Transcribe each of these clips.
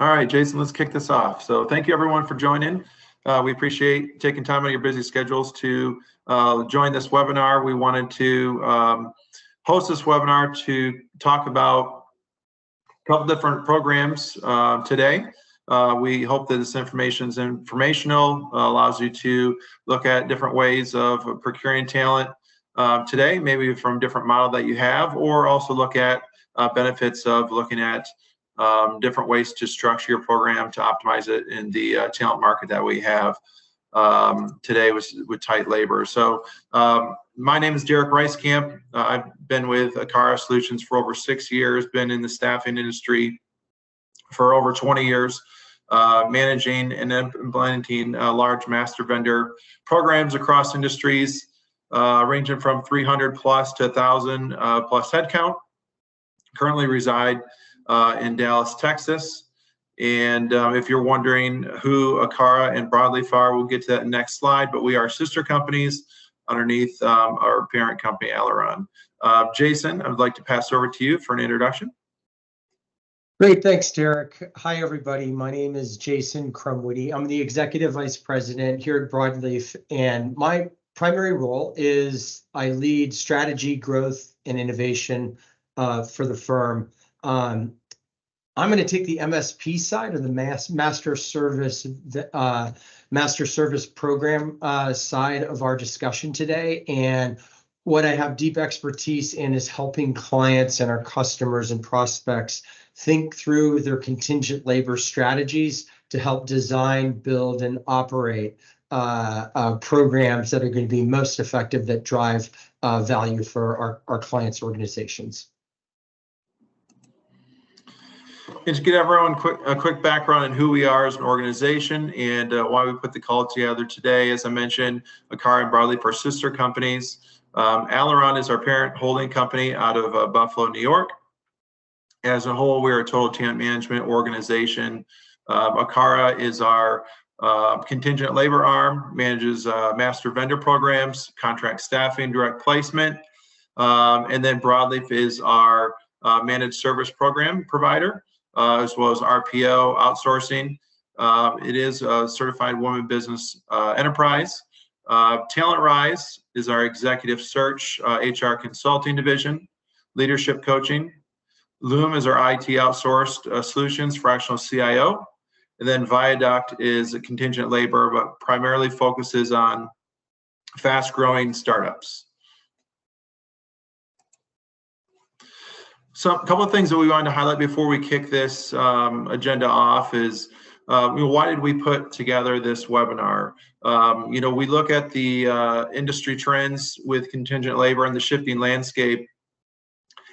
All right, Jason, let's kick this off. So thank you everyone for joining. We appreciate taking time out of your busy schedules to join this webinar. We wanted to host this webinar to talk about a couple different programs today. We hope that this information is informational, allows you to look at different ways of procuring talent today, maybe from different model that you have, or also look at benefits of looking at different ways to structure your program to optimize it in the talent market that we have today with tight labor. So my name is Derek Reiskamp. I've been with Acara Solutions for over 6 years, been in the staffing industry for over 20 years, managing and implementing large master vendor programs across industries, ranging from 300 plus to 1,000 plus headcount. Currently reside in Dallas, Texas. And if you're wondering who Acara and Broadleaf are, we'll get to that next slide, but we are sister companies underneath our parent company, Acara. Jason, I would like to pass over to you for an introduction. Great, thanks, Derek. Hi, everybody. My name is Jason Crumwitty. I'm the Executive Vice President here at Broadleaf, and my primary role is I lead strategy, growth, and innovation for the firm. I'm going to take the MSP side, or the master service program side of our discussion today. And what I have deep expertise in is helping clients and our customers and prospects think through their contingent labor strategies to help design, build, and operate programs that are going to be most effective, that drive value for our clients' organizations. And to get everyone a quick background on who we are as an organization and why we put the call together today. As I mentioned, Acara and Broadleaf are sister companies. Acara is our parent holding company out of Buffalo, New York. As a whole, we're a total talent management organization. Acara is our contingent labor arm, manages master vendor programs, contract staffing, direct placement. And then Broadleaf is our managed service program provider, as well as RPO outsourcing. It is a certified woman business enterprise. Talent Rise is our executive search HR consulting division, leadership coaching. Loom is our IT outsourced solutions, fractional CIO. And then Viaduct is a contingent labor, but primarily focuses on fast growing startups. So a couple of things that we wanted to highlight before we kick this agenda off is, why did we put together this webinar? We look at the industry trends with contingent labor and the shifting landscape.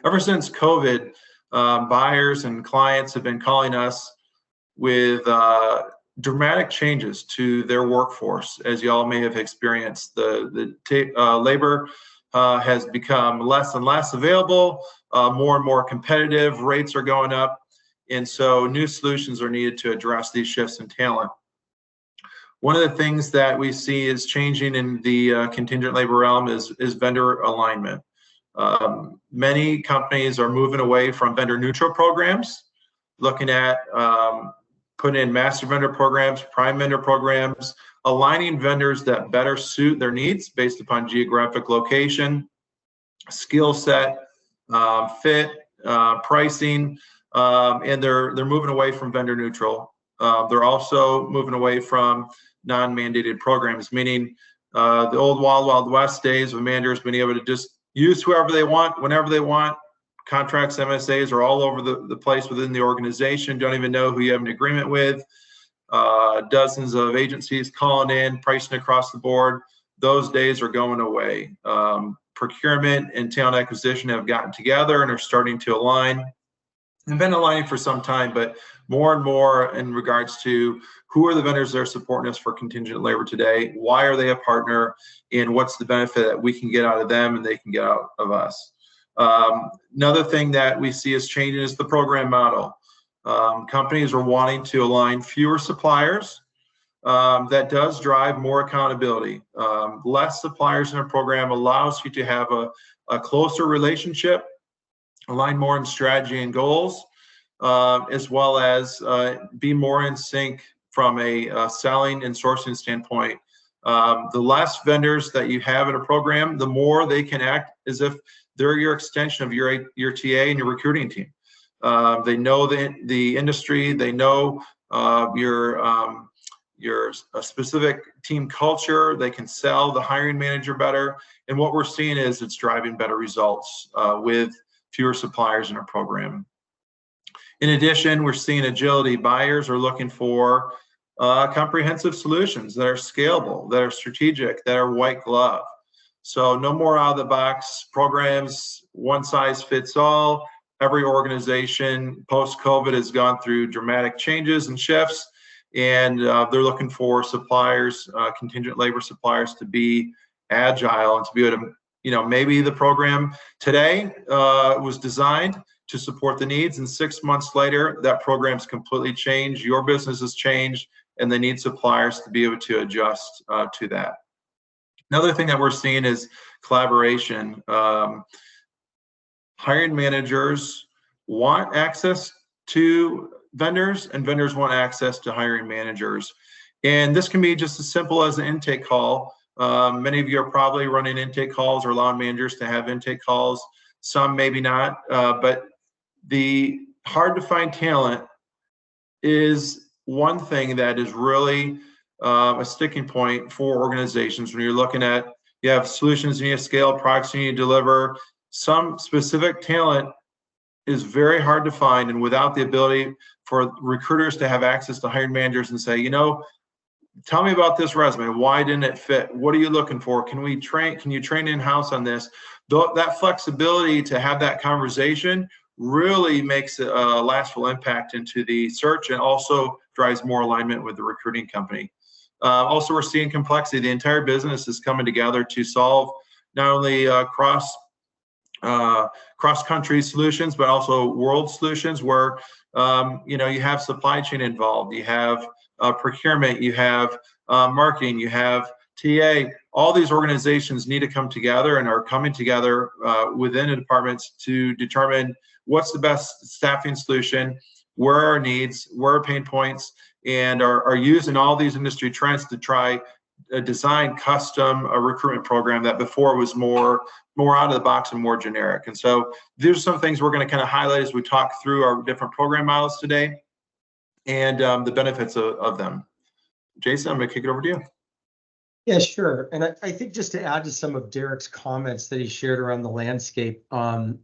Ever since COVID, buyers and clients have been calling us with dramatic changes to their workforce. As you all may have experienced, the labor has become less and less available, more and more competitive, rates are going up, and so new solutions are needed to address these shifts in talent. One of the things that we see is changing in the contingent labor realm is vendor alignment. Many companies are moving away from vendor neutral programs, looking at putting in master vendor programs, prime vendor programs, aligning vendors that better suit their needs based upon geographic location, skill set, fit, pricing, and they're moving away from vendor neutral. They're also moving away from non-mandated programs, meaning the old Wild West days of managers being able to just use whoever they want, whenever they want. Contracts, MSAs are all over the place within the organization. Don't even know who you have an agreement with. Dozens of agencies calling in, pricing across the board. Those days are going away. Procurement and talent acquisition have gotten together and are starting to align. They've been aligning for some time, but more and more in regards to who are the vendors that are supporting us for contingent labor today, why are they a partner, and what's the benefit that we can get out of them and they can get out of us. Another thing that we see is changing is the program model. Companies are wanting to align fewer suppliers. That does drive more accountability. Less suppliers in a program allows you to have a closer relationship, align more in strategy and goals, as well as be more in sync from a selling and sourcing standpoint. The less vendors that you have in a program, the more they can act as if they're your extension of your TA and your recruiting team. They know the industry, they know your specific team culture, they can sell the hiring manager better. And what we're seeing is it's driving better results with fewer suppliers in our program. In addition, we're seeing agility. Buyers are looking for comprehensive solutions that are scalable, that are strategic, that are white glove. So no more out of the box programs, one size fits all. Every organization post-COVID has gone through dramatic changes and shifts, and they're looking for suppliers, contingent labor suppliers, to be agile and to be able to, maybe the program today was designed to support the needs, and 6 months later, that program's completely changed. Your business has changed, and they need suppliers to be able to adjust to that. Another thing that we're seeing is collaboration. Hiring managers want access to vendors, and vendors want access to hiring managers. And this can be just as simple as an intake call. Many of you are probably running intake calls or allowing managers to have intake calls. Some maybe not, but the hard to find talent is one thing that is really a sticking point for organizations. When you're looking at, you have solutions you need to scale, products you need to deliver, some specific talent is very hard to find, and without the ability for recruiters to have access to hiring managers and say, tell me about this resume. Why didn't it fit? What are you looking for? Can you train in-house on this? That flexibility to have that conversation really makes a lastful impact into the search, and also drives more alignment with the recruiting company. Also, we're seeing complexity. The entire business is coming together to solve not only cross-country solutions, but also world solutions where you have supply chain involved, you have procurement, you have marketing, you have TA. All these organizations need to come together and are coming together within the departments to determine what's the best staffing solution, where are our needs, where are pain points, and are using all these industry trends to try design custom recruitment program that before was more out of the box and more generic. And so these are some things we're going to kind of highlight as we talk through our different program models today and the benefits of them. Jason, I'm going to kick it over to you. Yeah, sure. And I think just to add to some of Derek's comments that he shared around the landscape,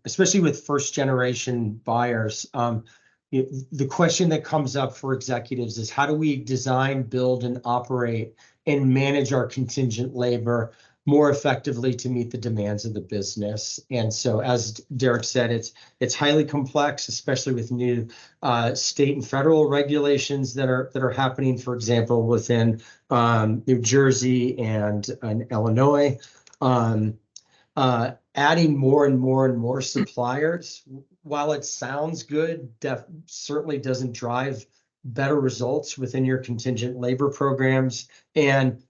especially with first generation buyers, the question that comes up for executives is, how do we design, build, and operate and manage our contingent labor more effectively to meet the demands of the business? And so, as Derek said, it's highly complex, especially with new state and federal regulations that are happening, for example, within New Jersey and Illinois. Adding more and more suppliers, while it sounds good, certainly doesn't drive better results within your contingent labor programs. And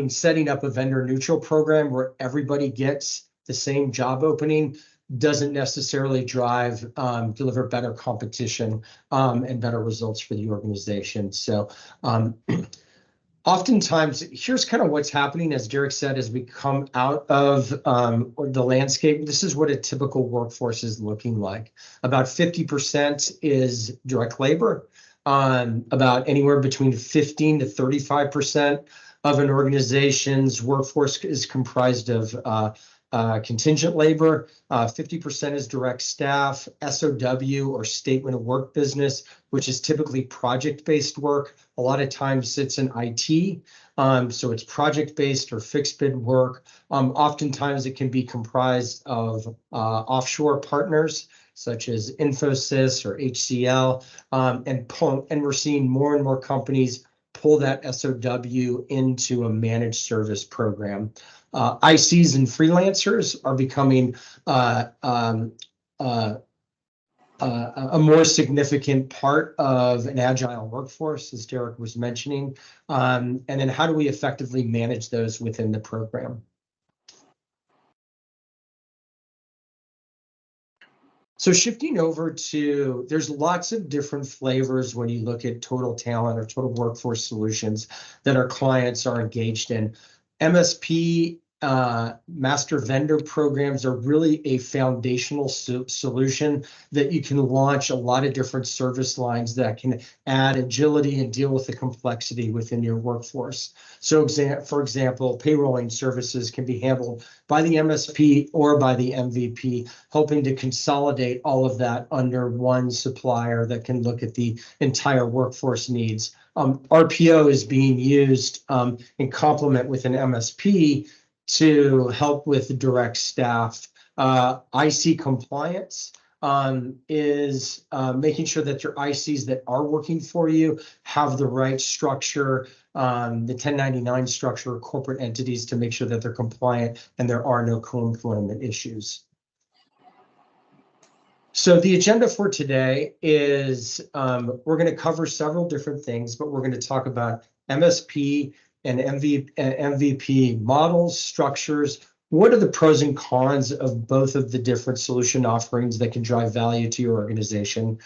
setting up a vendor neutral program where everybody gets the same job opening doesn't necessarily deliver better competition and better results for the organization. So oftentimes, here's kind of what's happening, as Derek said, as we come out of the landscape. This is what a typical workforce is looking like. About 50% is direct labor. About anywhere between 15 to 35% of an organization's workforce is comprised of contingent labor. 50% is direct staff, SOW or statement of work business, which is typically project-based work. A lot of times sits in IT, so it's project-based or fixed bid work. Oftentimes it can be comprised of offshore partners such as Infosys or HCL, and we're seeing more and more companies pull that SOW into a managed service program. ICs and freelancers are becoming a more significant part of an agile workforce, as Derek was mentioning. And then how do we effectively manage those within the program? So shifting over to, there's lots of different flavors when you look at total talent or total workforce solutions that our clients are engaged in. MSP, master vendor programs are really a foundational solution that you can launch a lot of different service lines that can add agility and deal with the complexity within your workforce. So for example, payrolling services can be handled by the MSP or by the MVP, helping to consolidate all of that under one supplier that can look at the entire workforce needs. RPO is being used in complement with an MSP to help with direct staff. IC compliance is making sure that your ICs that are working for you have the right structure, the 1099 structure, corporate entities to make sure that they're compliant and there are no co-employment issues. So the agenda for today is we're going to cover several different things, but we're going to talk about MSP and MVP models, structures. What are the pros and cons of both of the different solution offerings that can drive value to your organization?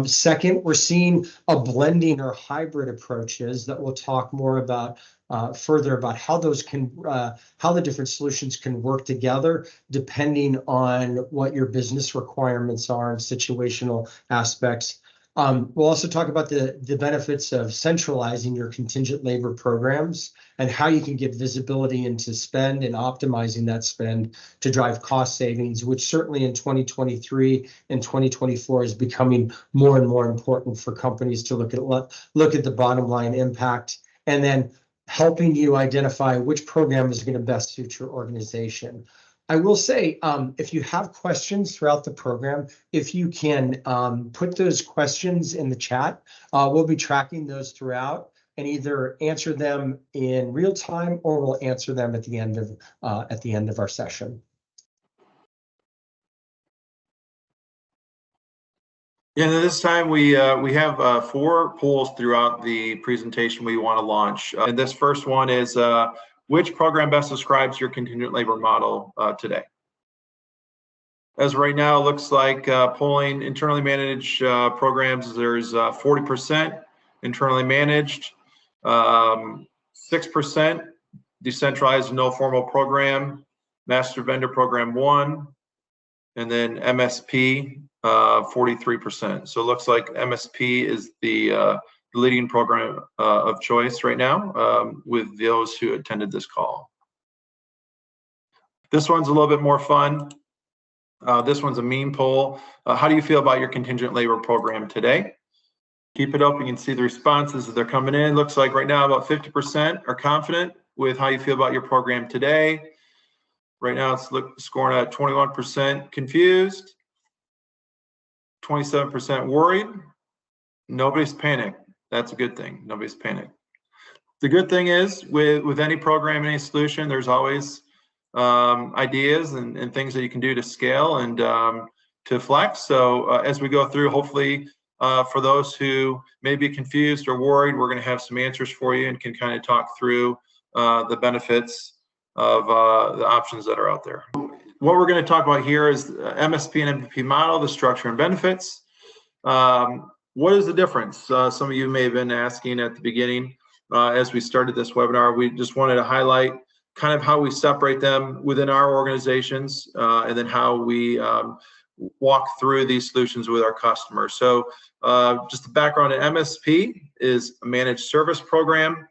Second, we're seeing a blending or hybrid approaches that we'll talk more about further about how those can, how the different solutions can work together depending on what your business requirements are and situational aspects. We'll also talk about the benefits of centralizing your contingent labor programs and how you can get visibility into spend and optimizing that spend to drive cost savings, which certainly in 2023 and 2024 is becoming more and more important for companies to look at the bottom line impact, and then helping you identify which program is going to best suit your organization. I will say, if you have questions throughout the program, if you can put those questions in the chat, we'll be tracking those throughout and either answer them in real time or we'll answer them at the end of our session. Yeah, this time we have 4 polls throughout the presentation we want to launch. And this first one is, which program best describes your contingent labor model today? As right now, it looks like polling internally managed programs, there's 40% internally managed, 6% decentralized no formal program, master vendor program 1, and then MSP 43%. So it looks like MSP is the leading program of choice right now with those who attended this call. This one's a little bit more fun. This one's a meme poll. How do you feel about your contingent labor program today? Keep it up. You can see the responses as they're coming in. Looks like right now about 50% are confident with how you feel about your program today. Right now it's scoring at 21% confused, 27% worried. Nobody's panicked. That's a good thing. Nobody's panicked. The good thing is with any program, any solution, there's always ideas and things that you can do to scale and to flex. So as we go through, hopefully for those who may be confused or worried, we're going to have some answers for you and can kind of talk through the benefits of the options that are out there. What we're going to talk about here is MSP and MVP model, the structure and benefits. What is the difference? Some of you may have been asking at the beginning as we started this webinar. We just wanted to highlight kind of how we separate them within our organizations and then how we walk through these solutions with our customers. So just the background, an MSP is a managed service program.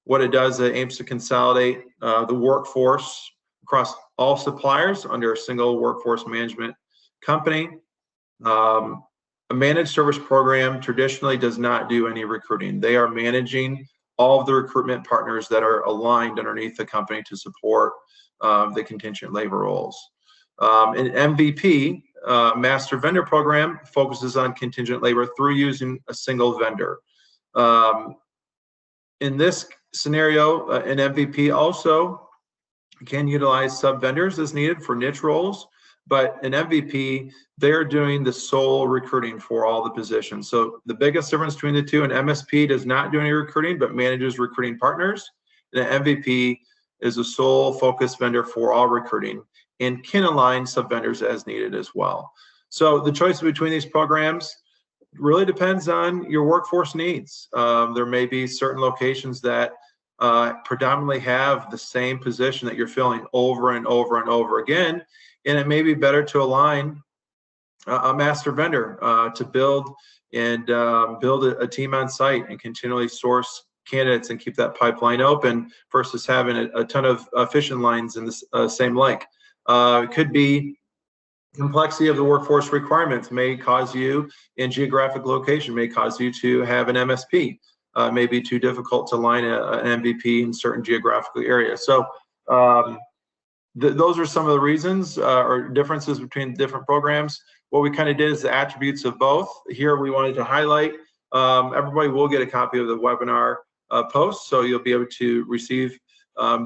What it does, it aims to consolidate the workforce across all suppliers under a single workforce management company. A managed service program traditionally does not do any recruiting. They are managing all of the recruitment partners that are aligned underneath the company to support the contingent labor roles. An MVP, master vendor program, focuses on contingent labor through using a single vendor. In this scenario, an MVP also can utilize sub-vendors as needed for niche roles, but an MVP, they're doing the sole recruiting for all the positions. So the biggest difference between the two, an MSP does not do any recruiting, but manages recruiting partners. And an MVP is a sole focus vendor for all recruiting and can align sub-vendors as needed as well. So the choice between these programs really depends on your workforce needs. There may be certain locations that predominantly have the same position that you're filling over and over and over again, and it may be better to align a master vendor to build a team on site and continually source candidates and keep that pipeline open versus having a ton of fishing lines in the same lake. It could be complexity of the workforce requirements may cause you, in geographic location, may cause you to have an MSP. May be too difficult to line an MVP in certain geographical areas. So those are some of the reasons or differences between different programs. What we kind of did is the attributes of both. Here we wanted to highlight, everybody will get a copy of the webinar post, so you'll be able to receive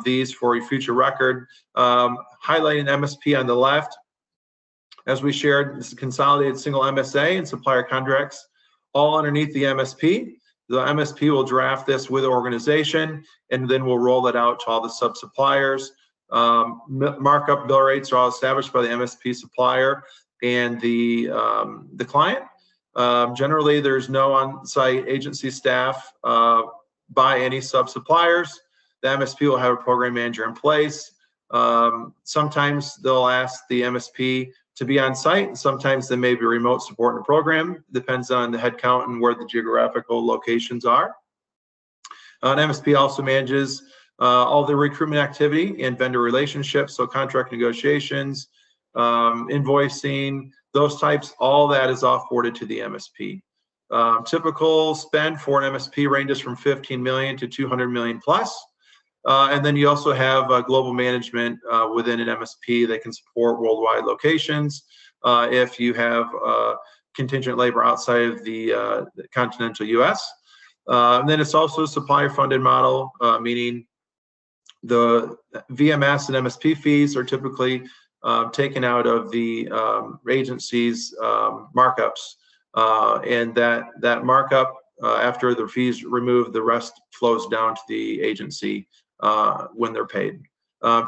these for your future record. Highlighting MSP on the left, as we shared, this is consolidated single MSA and supplier contracts, all underneath the MSP. The MSP will draft this with the organization, and then we'll roll it out to all the sub-suppliers. Markup bill rates are all established by the MSP supplier and the client. Generally, there's no on-site agency staff by any sub-suppliers. The MSP will have a program manager in place. Sometimes they'll ask the MSP to be on site. Sometimes there may be remote support in the program. Depends on the headcount and where the geographical locations are. An MSP also manages all the recruitment activity and vendor relationships, so contract negotiations, invoicing, those types, all that is offboarded to the MSP. Typical spend for an MSP ranges from 15 million to 200 million plus. And then you also have global management within an MSP that can support worldwide locations. If you have contingent labor outside of the continental US. And then it's also a supplier funded model, meaning the VMS and MSP fees are typically taken out of the agency's markups. And that markup, after the fees removed, the rest flows down to the agency when they're paid.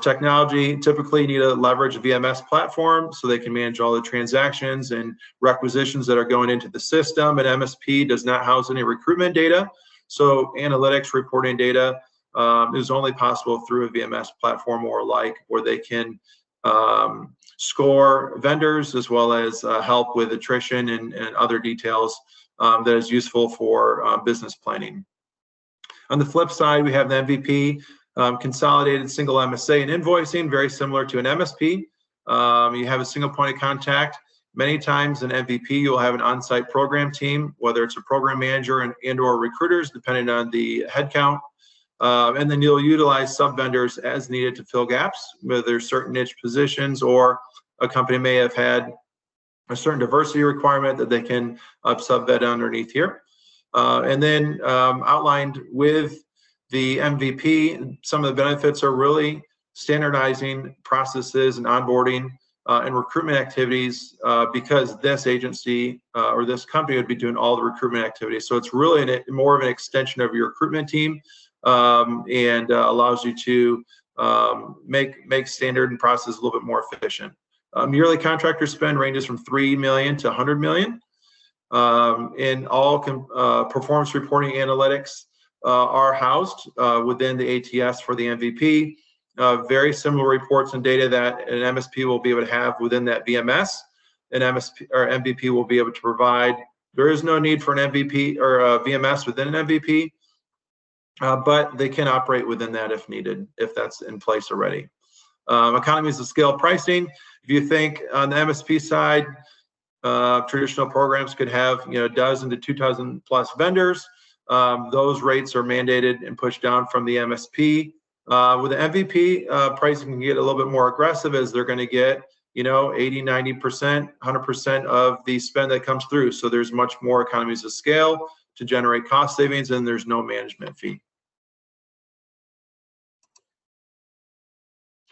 Technology, typically need to leverage a VMS platform so they can manage all the transactions and requisitions that are going into the system. An MSP does not house any recruitment data, so analytics reporting data is only possible through a VMS platform or like, where they can score vendors as well as help with attrition and other details that is useful for business planning. On the flip side, we have the MVP, consolidated single MSA and invoicing, very similar to an MSP. You have a single point of contact. Many times in MVP, you'll have an on-site program team, whether it's a program manager and or recruiters, depending on the headcount. And then you'll utilize sub-vendors as needed to fill gaps, whether there's certain niche positions or a company may have had a certain diversity requirement that they can sub-vet underneath here. And then outlined with the MVP, some of the benefits are really standardizing processes and onboarding and recruitment activities because this agency or this company would be doing all the recruitment activities. So it's really more of an extension of your recruitment team and allows you to make standard and process a little bit more efficient. Yearly contractor spend ranges from 3 million to 100 million. And all performance reporting analytics are housed within the ATS for the MVP. Very similar reports and data that an MSP will be able to have within that VMS. An MSP or MVP will be able to provide. There is no need for an MVP or a VMS within an MVP, but they can operate within that if needed, if that's in place already. Economies of scale pricing. If you think on the MSP side, traditional programs could have a dozen to 2 dozen plus vendors. Those rates are mandated and pushed down from the MSP. With the MVP, pricing can get a little bit more aggressive as they're going to get 80, 90%, 100% of the spend that comes through. So there's much more economies of scale to generate cost savings, and there's no management fee.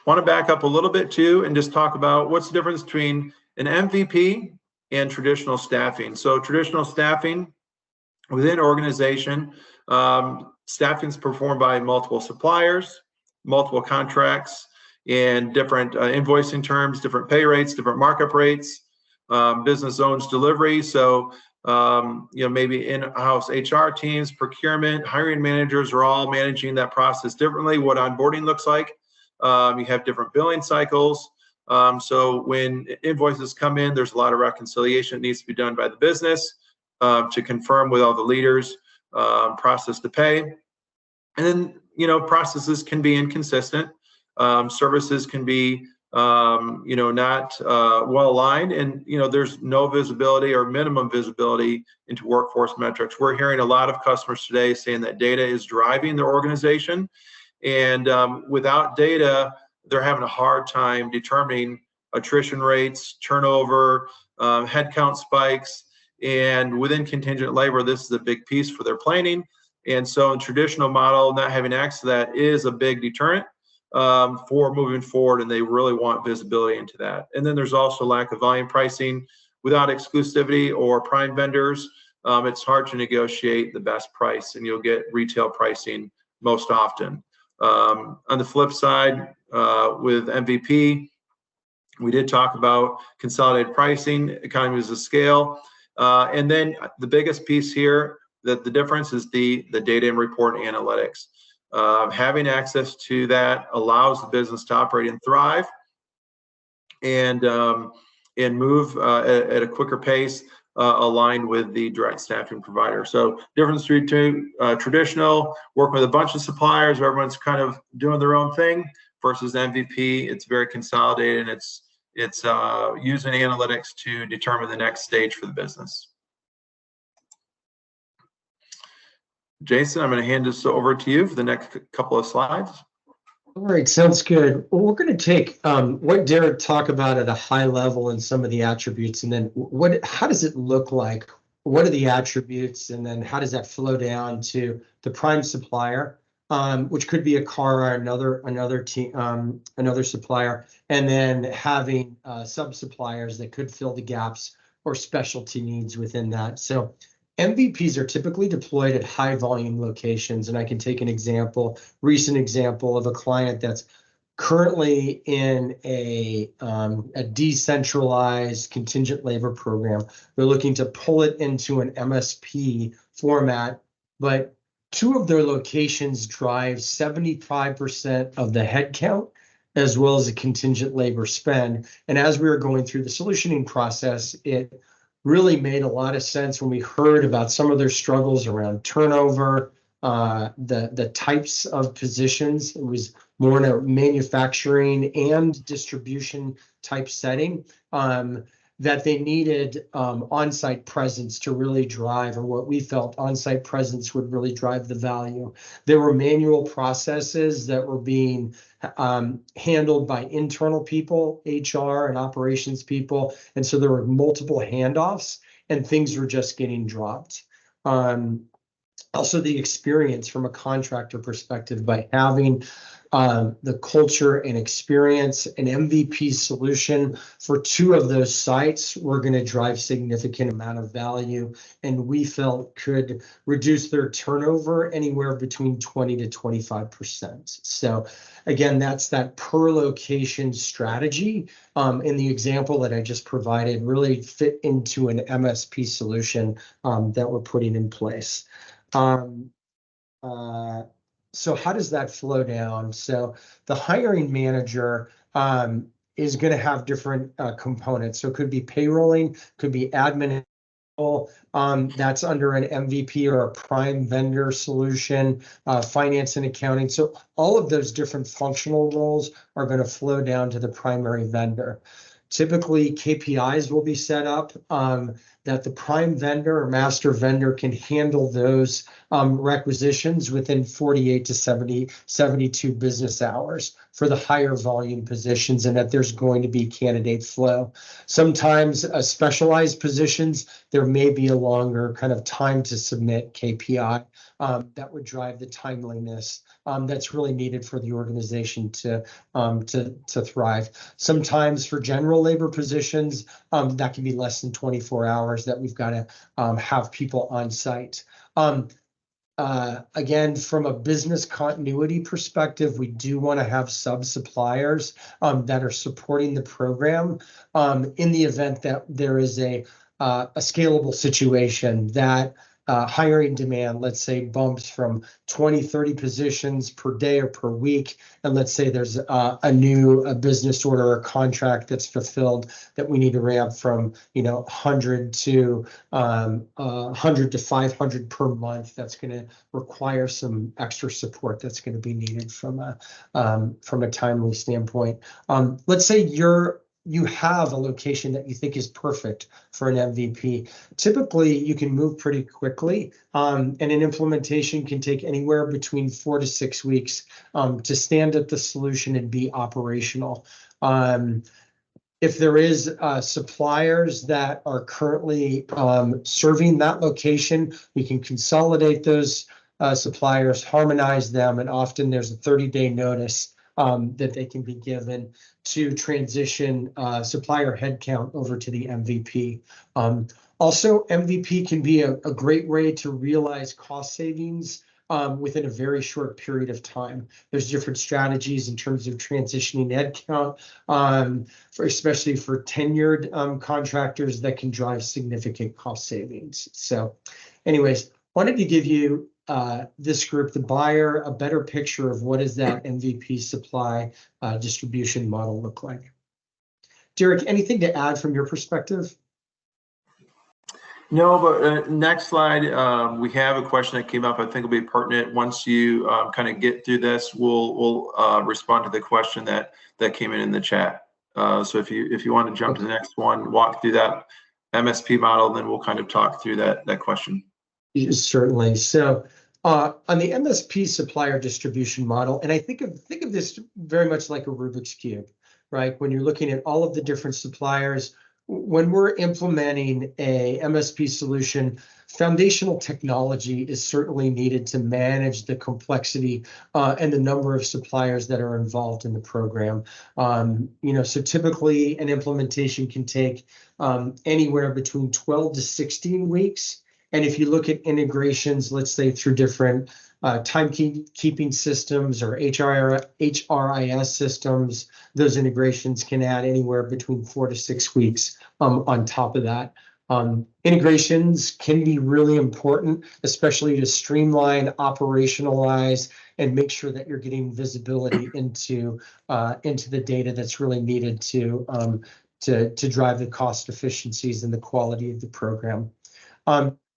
Want to back up a little bit too and just talk about what's the difference between an MVP and traditional staffing. So traditional staffing within organization, staffing is performed by multiple suppliers, multiple contracts, and different invoicing terms, different pay rates, different markup rates. business owns delivery. So, maybe in-house HR teams, procurement, hiring managers are all managing that process differently. What onboarding looks like. You have different billing cycles. So when invoices come in, there's a lot of reconciliation that needs to be done by the business to confirm with all the leaders, process to pay. And then, processes can be inconsistent. Services can be, not well aligned, and, there's no visibility or minimum visibility into workforce metrics. We're hearing a lot of customers today saying that data is driving their organization. And without data, they're having a hard time determining attrition rates, turnover, headcount spikes. And within contingent labor, this is a big piece for their planning. And so in traditional model, not having access to that is a big deterrent for moving forward, and they really want visibility into that. And then there's also lack of volume pricing. Without exclusivity or prime vendors, it's hard to negotiate the best price, and you'll get retail pricing most often. On the flip side, with MVP, we did talk about consolidated pricing, economies of scale. And then the biggest piece here, that the difference is the data and report analytics. Having access to that allows the business to operate and thrive and move at a quicker pace, aligned with the direct staffing provider. So difference between traditional, working with a bunch of suppliers where everyone's kind of doing their own thing, versus MVP. It's very consolidated, and it's using analytics to determine the next stage for the business. Jason, I'm going to hand this over to you for the next couple of slides. All right, sounds good. Well, we're going to take what Derek talked about at a high level and some of the attributes, and then how does it look like? What are the attributes, and then how does that flow down to the prime supplier, which could be Acara, another supplier, and then having sub suppliers that could fill the gaps or specialty needs within that. So MVPs are typically deployed at high volume locations, and I can take an recent example of a client that's currently in a decentralized contingent labor program. They're looking to pull it into an MSP format, but two of their locations drive 75% of the headcount as well as the contingent labor spend. And as we were going through the solutioning process, it really made a lot of sense when we heard about some of their struggles around turnover, the types of positions. It was more in a manufacturing and distribution type setting, that they needed on-site presence to really drive, or what we felt on-site presence would really drive the value. There were manual processes that were being handled by internal people, HR and operations people, and so there were multiple handoffs and things were just getting dropped. Also, the experience from a contractor perspective, by having the culture and experience, an MVP solution for two of those sites, we're going to drive significant amount of value, and we felt could reduce their turnover anywhere between 20 to 25%. So again, that's that per location strategy. In the example that I just provided, really fit into an MSP solution that we're putting in place. So how does that flow down? So the hiring manager is going to have different components. So it could be payrolling, could be admin. That's under an MVP or a prime vendor solution, finance and accounting. So all of those different functional roles are going to flow down to the primary vendor. Typically, KPIs will be set up that the prime vendor or master vendor can handle those requisitions within 48 to 72 business hours for the higher volume positions, and that there's going to be candidate flow. Sometimes specialized positions, there may be a longer kind of time to submit KPI that would drive the timeliness that's really needed for the organization to thrive. Sometimes for general labor positions, that can be less than 24 hours that we've got to have people on site. again, from a business continuity perspective, we do want to have sub-suppliers that are supporting the program in the event that there is a scalable situation that hiring demand, let's say, bumps from 20, 30 positions per day or per week. And let's say there's a new business order or contract that's fulfilled that we need to ramp from, 100 to 500 per month. That's going to require some extra support that's going to be needed from a timely standpoint. Let's say you have a location that you think is perfect for an MVP. Typically, you can move pretty quickly, and an implementation can take anywhere between 4 to 6 weeks to stand up the solution and be operational. If there is suppliers that are currently serving that location, we can consolidate those suppliers, harmonize them, and often there's a 30-day notice that they can be given to transition supplier headcount over to the MVP. Also, MVP can be a great way to realize cost savings within a very short period of time. There's different strategies in terms of transitioning headcount, especially for tenured contractors that can drive significant cost savings. So anyways, wanted to give you this group, the buyer, a better picture of what does that MVP supply distribution model look like. Derek, anything to add from your perspective? No, but next slide, we have a question that came up. I think will be pertinent. Once you kind of get through this, we'll respond to the question that came in the chat. So if you want to jump to the next one, walk through that MSP model, then we'll kind of talk through that question. Certainly. So on the MSP supplier distribution model, and I think of this very much like a Rubik's Cube, right? When you're looking at all of the different suppliers, when we're implementing a MSP solution, foundational technology is certainly needed to manage the complexity and the number of suppliers that are involved in the program. So typically an implementation can take anywhere between 12 to 16 weeks. And if you look at integrations, let's say through different timekeeping systems or HRIS systems, those integrations can add anywhere between 4 to 6 weeks on top of that. Integrations can be really important, especially to streamline, operationalize, and make sure that you're getting visibility into the data that's really needed to drive the cost efficiencies and the quality of the program.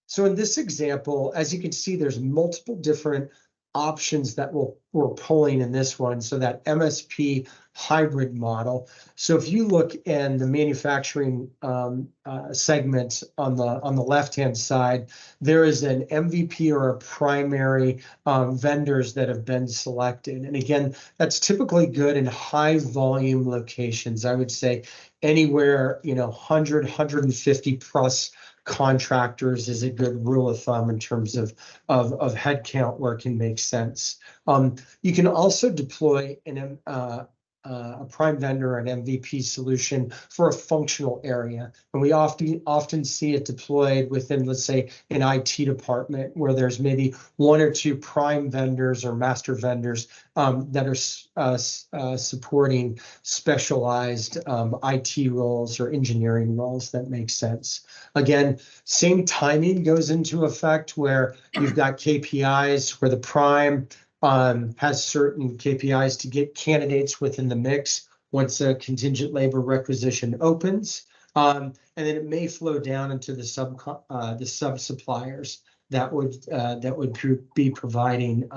So in this example, as you can see, there's multiple different options that we're pulling in this one. So that MSP hybrid model. So if you look in the manufacturing segment on the left-hand side, there is an MVP or a primary vendors that have been selected. And again, that's typically good in high volume locations. I would say anywhere, 100, 150 plus contractors is a good rule of thumb in terms of headcount where it can make sense. You can also deploy a prime vendor, an MVP solution for a functional area. And we often see it deployed within, let's say, an IT department where there's maybe 1 or 2 prime vendors or master vendors that are supporting specialized IT roles or engineering roles that make sense. Again, same timing goes into effect where you've got KPIs where the prime has certain KPIs to get candidates within the mix once a contingent labor requisition opens, and then it may flow down into the sub suppliers that would be providing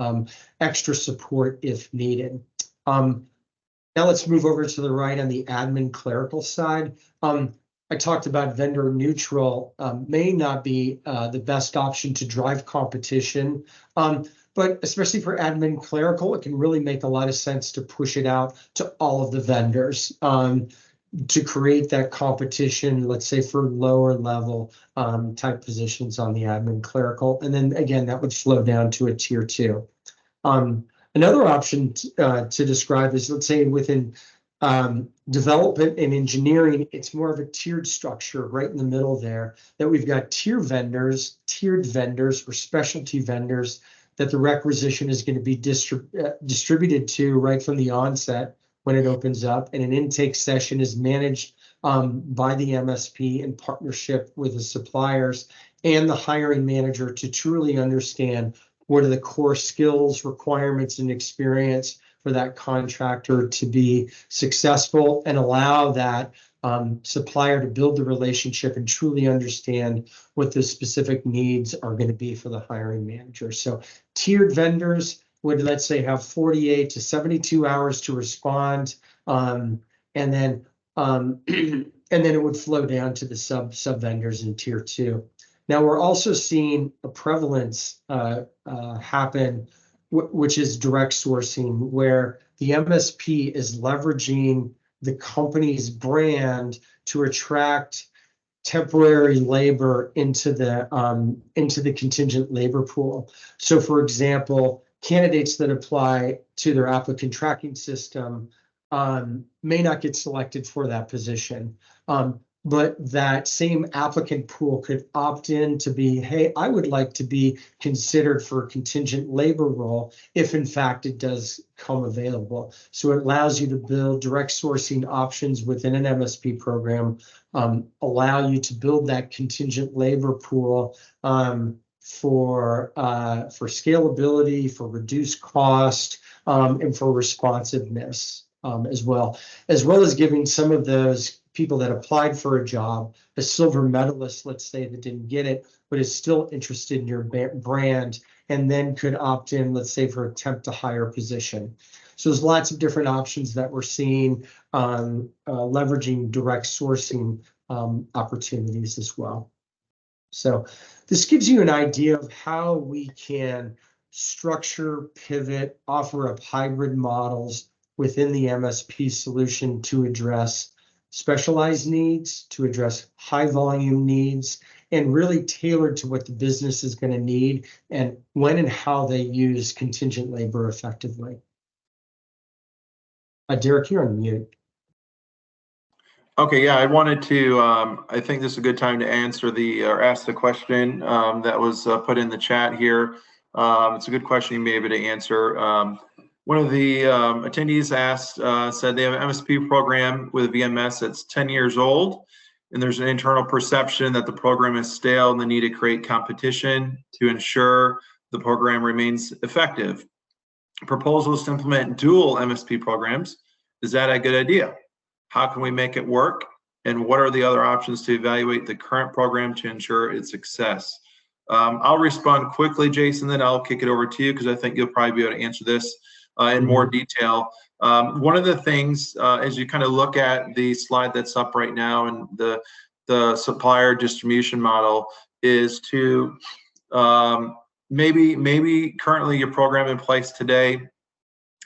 extra support if needed. Now let's move over to the right on the admin clerical side. I talked about vendor neutral may not be the best option to drive competition. But especially for admin clerical, it can really make a lot of sense to push it out to all of the vendors to create that competition, let's say for lower level type positions on the admin clerical. And then again, that would flow down to a tier 2. Another option to describe is, let's say within Development and engineering, it's more of a tiered structure right in the middle there, that we've got tiered vendors or specialty vendors that the requisition is going to be distributed to right from the onset when it opens up, and an intake session is managed by the MSP in partnership with the suppliers and the hiring manager to truly understand what are the core skills, requirements, and experience for that contractor to be successful, and allow that supplier to build the relationship and truly understand what the specific needs are going to be for the hiring manager. So tiered vendors would, let's say, have 48 to 72 hours to respond, and then it would flow down to the sub vendors in tier 2. Now we're also seeing a prevalence happen, which is direct sourcing, where the MSP is leveraging the company's brand to attract temporary labor into the contingent labor pool. So, for example, candidates that apply to their applicant tracking system may not get selected for that position. But that same applicant pool could opt in to be, hey, I would like to be considered for a contingent labor role if in fact it does come available. So it allows you to build direct sourcing options within an MSP program, allow you to build that contingent labor pool for scalability, for reduced cost, and for responsiveness as well as giving some of those people that applied for a job, a silver medalist, let's say, that didn't get it, but is still interested in your brand, and then could opt in, let's say, for a temp to hire position. So there's lots of different options that we're seeing leveraging direct sourcing opportunities as well. So this gives you an idea of how we can structure, pivot, offer up hybrid models within the MSP solution to address specialized needs, to address high volume needs, and really tailored to what the business is going to need and when and how they use contingent labor effectively. Derek, you're on mute. Okay, yeah, I wanted to, I think this is a good time to answer or ask the question that was put in the chat here. It's a good question you may be able to answer. One of the attendees asked, said they have an MSP program with a VMS that's 10 years old, and there's an internal perception that the program is stale and the need to create competition to ensure the program remains effective. Proposals to implement dual MSP programs. Is that a good idea? How can we make it work? And what are the other options to evaluate the current program to ensure its success? I'll respond quickly, Jason, then I'll kick it over to you because I think you'll probably be able to answer this in more detail. One of the things, as you kind of look at the slide that's up right now and the supplier distribution model, is to maybe currently your program in place today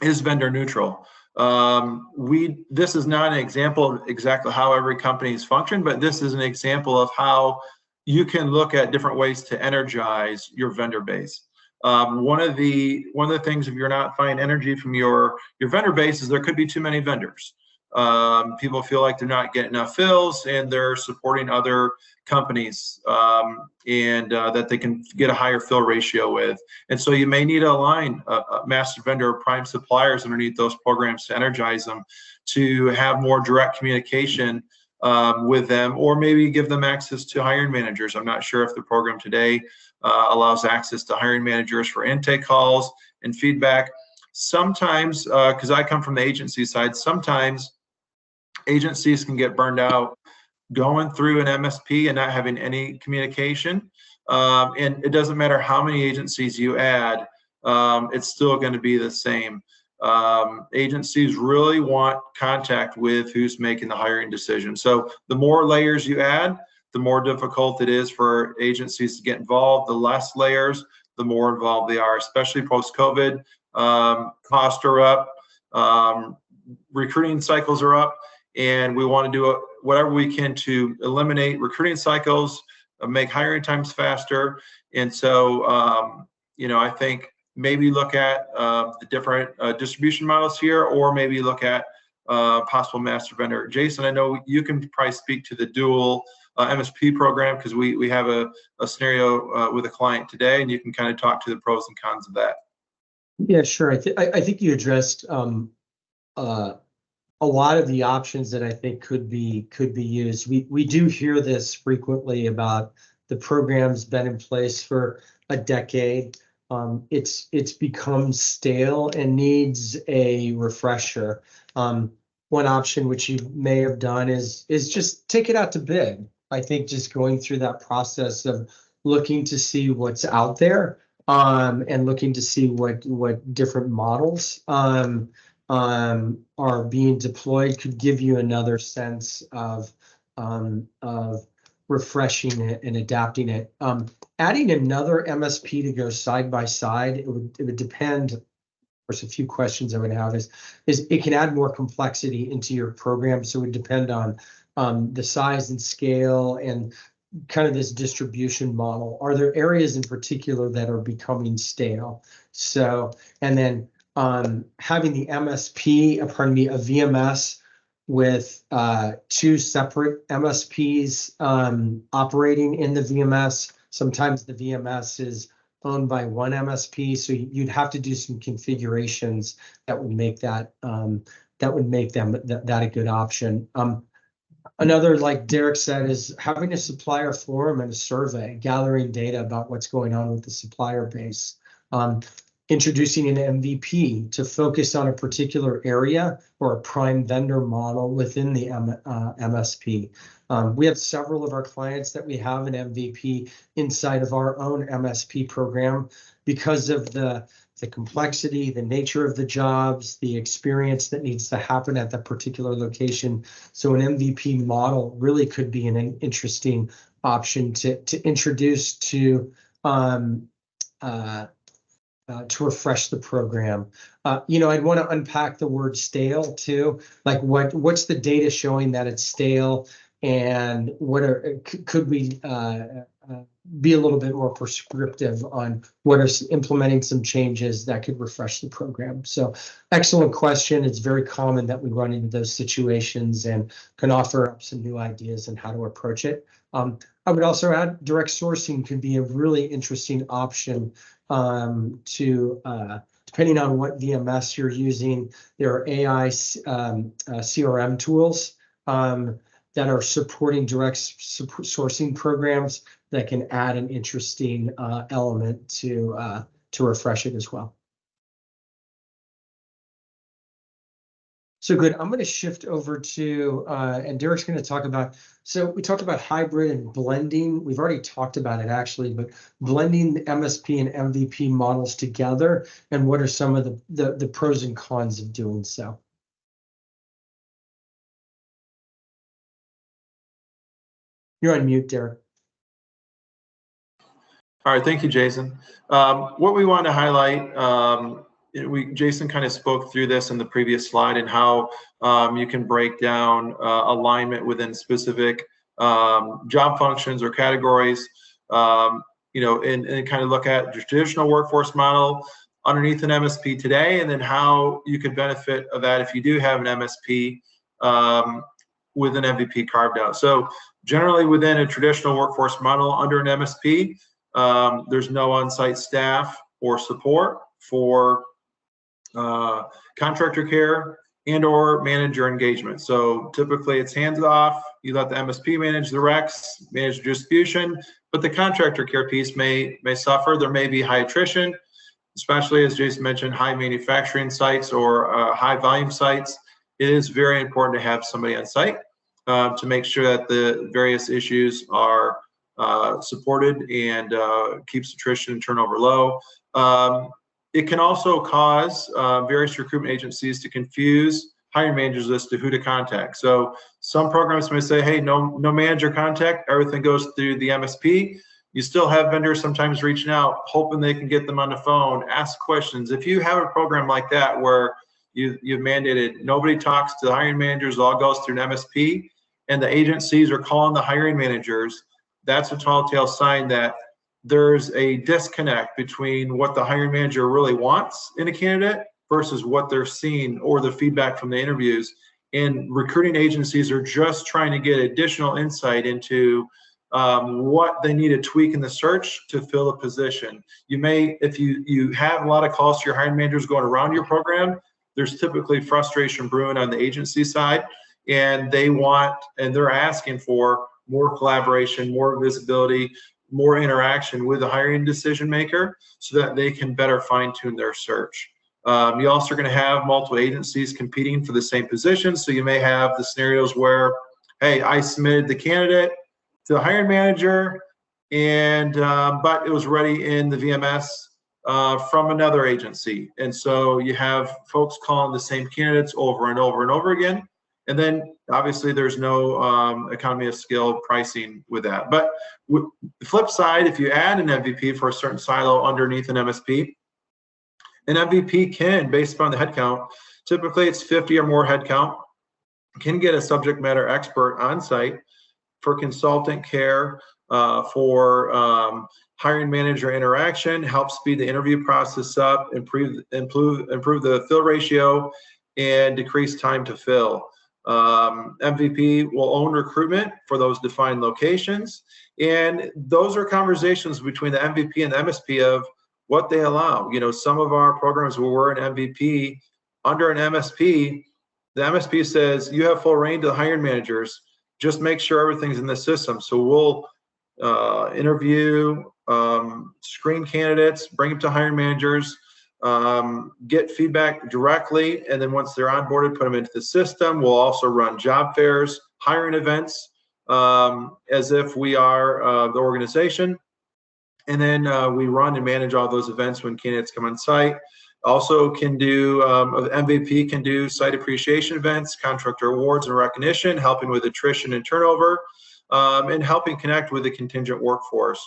is vendor neutral. This is not an example of exactly how every company's function, but this is an example of how you can look at different ways to energize your vendor base. One of the things, if you're not finding energy from your vendor base, is there could be too many vendors. People feel like they're not getting enough fills and they're supporting other companies and that they can get a higher fill ratio with. And so you may need to align a master vendor or prime suppliers underneath those programs to energize them, to have more direct communication with them, or maybe give them access to hiring managers. I'm not sure if the program today allows access to hiring managers for intake calls and feedback. Sometimes, because I come from the agency side, sometimes agencies can get burned out going through an MSP and not having any communication. And it doesn't matter how many agencies you add, it's still going to be the same. Agencies really want contact with who's making the hiring decision. So the more layers you add, the more difficult it is for agencies to get involved. The less layers, the more involved they are, especially post-COVID. Costs are up, recruiting cycles are up, and we want to do whatever we can to eliminate recruiting cycles, make hiring times faster. And so, I think maybe look at the different distribution models here, or maybe look at possible master vendor. Jason, I know you can probably speak to the dual MSP program because we have a scenario with a client today, and you can kind of talk to the pros and cons of that. Yeah, sure. I think you addressed a lot of the options that I think could be used. We do hear this frequently about the program's been in place for a decade. It's become stale and needs a refresher. One option which you may have done is just take it out to bid. I think just going through that process of looking to see what's out there, and looking to see what different models are being deployed could give you another sense of refreshing it and adapting it. Adding another MSP to go side by side, it would depend. Of course, a few questions I would have is it can add more complexity into your program, so it would depend on the size and scale and kind of this distribution model. Are there areas in particular that are becoming stale? So, and then having the MSP, a VMS with two separate MSPs operating in the VMS. Sometimes the VMS is owned by one MSP, so you'd have to do some configurations that would make that a good option. Another, like Derek said, is having a supplier forum and a survey, gathering data about what's going on with the supplier base. Introducing an MVP to focus on a particular area or a prime vendor model within the MSP. We have several of our clients that we have an MVP inside of our own MSP program because of the complexity, the nature of the jobs, the experience that needs to happen at that particular location. So an MVP model really could be an interesting option to introduce to refresh the program. I'd want to unpack the word stale too. Like what's the data showing that it's stale, and could we be a little bit more prescriptive on what are implementing some changes that could refresh the program? So excellent question. It's very common that we run into those situations and can offer up some new ideas on how to approach it. I would also add direct sourcing could be a really interesting option depending on what VMS you're using. There are AI CRM tools that are supporting direct sourcing programs that can add an interesting element to refresh it as well. So good. I'm going to shift over to, and Derek's going to talk about, so we talked about hybrid and blending. We've already talked about it actually, but blending the MSP and MVP models together, and what are some of the pros and cons of doing so? You're on mute, Derek. All right, thank you, Jason. What we want to highlight, Jason kind of spoke through this in the previous slide, and how you can break down alignment within specific job functions or categories, and kind of look at the traditional workforce model underneath an MSP today, and then how you could benefit of that if you do have an MSP with an MVP carved out. So generally within a traditional workforce model under an MSP, there's no on-site staff or support for contractor care and or manager engagement. So typically it's hands off. You let the MSP manage the recs, manage the distribution, but the contractor care piece may suffer. There may be high attrition, especially as Jason mentioned, high manufacturing sites or high volume sites. It is very important to have somebody on site to make sure that the various issues are supported and keeps attrition and turnover low. It can also cause various recruitment agencies to confuse hiring managers as to who to contact. So some programs may say, hey, no manager contact, everything goes through the MSP. You still have vendors sometimes reaching out, hoping they can get them on the phone, ask questions. If you have a program like that where you've mandated nobody talks to the hiring managers, it all goes through an MSP, and the agencies are calling the hiring managers, that's a telltale sign that there's a disconnect between what the hiring manager really wants in a candidate versus what they're seeing or the feedback from the interviews. and recruiting agencies are just trying to get additional insight into what they need to tweak in the search to fill a position. You may, if you have a lot of calls to your hiring managers going around your program, there's typically frustration brewing on the agency side, and they're asking for more collaboration, more visibility, more interaction with the hiring decision maker so that they can better fine tune their search. You also are going to have multiple agencies competing for the same position. So you may have the scenarios where, hey, I submitted the candidate to the hiring manager, and but it was already in the VMS from another agency. And so you have folks calling the same candidates over and over and over again. And then obviously there's no economy of scale pricing with that. But the flip side, if you add an MVP for a certain silo underneath an MSP, an MVP can, based upon the headcount, typically it's 50 or more headcount, can get a subject matter expert on site for consultant care, for hiring manager interaction, help speed the interview process up, improve the fill ratio, and decrease time to fill. MVP will own recruitment for those defined locations, and those are conversations between the MVP and the MSP of what they allow. You know, some of our programs where we're an MVP under an MSP, the MSP says you have full reign to the hiring managers. Just make sure everything's in the system. So we'll interview, screen candidates, bring them to hiring managers, get feedback directly, and then once they're onboarded, put them into the system. We'll also run job fairs, hiring events, as if we are the organization. And then we run and manage all those events when candidates come on site. Also can do, MVP can do site appreciation events, contractor awards and recognition, helping with attrition and turnover, and helping connect with the contingent workforce.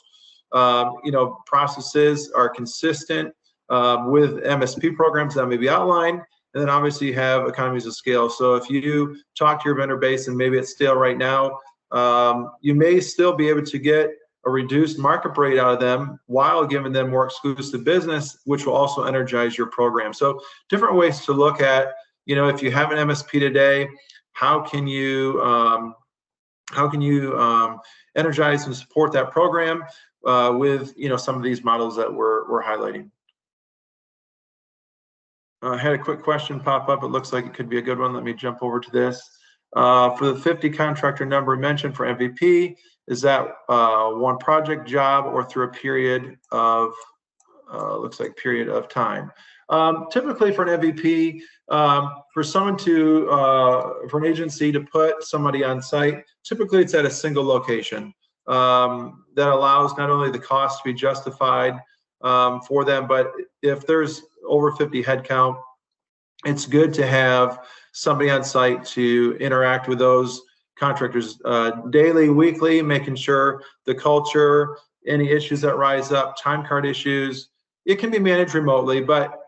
You know, processes are consistent with MSP programs that may be outlined, and then obviously you have economies of scale. So if you talk to your vendor base and maybe it's stale right now, you may still be able to get a reduced markup rate out of them while giving them more exclusive business, which will also energize your program. So different ways to look at, you know, if you have an MSP today, how can you energize and support that program with, you know, some of these models that we're highlighting. I had a quick question pop up. It looks like it could be a good one. Let me jump over to this. For the 50 contractor number mentioned for MVP, is that one project job or through a period of, looks like period of time? Typically for an MVP, for someone to, for an agency to put somebody on site, typically it's at a single location. That allows not only the cost to be justified for them, but if there's over 50 headcount, it's good to have somebody on site to interact with those contractors daily, weekly, making sure the culture, any issues that rise up, time card issues, it can be managed remotely, but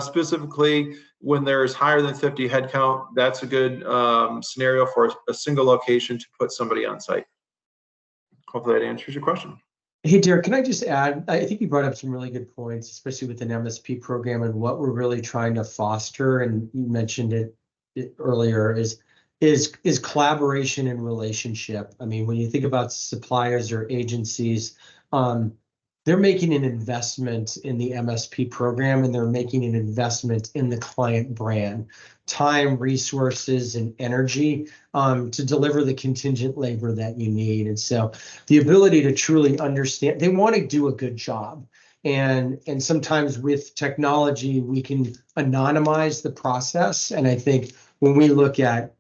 specifically when there's higher than 50 headcount, that's a good scenario for a single location to put somebody on site. Hopefully that answers your question. Hey, Derek, can I just add, I think you brought up some really good points, especially with an MSP program and what we're really trying to foster, and you mentioned it earlier, is collaboration and relationship. I mean, when you think about suppliers or agencies, they're making an investment in the MSP program, and they're making an investment in the client brand, time, resources, and energy to deliver the contingent labor that you need. And so the ability to truly understand, they want to do a good job. And sometimes with technology, we can anonymize the process. And I think when we look at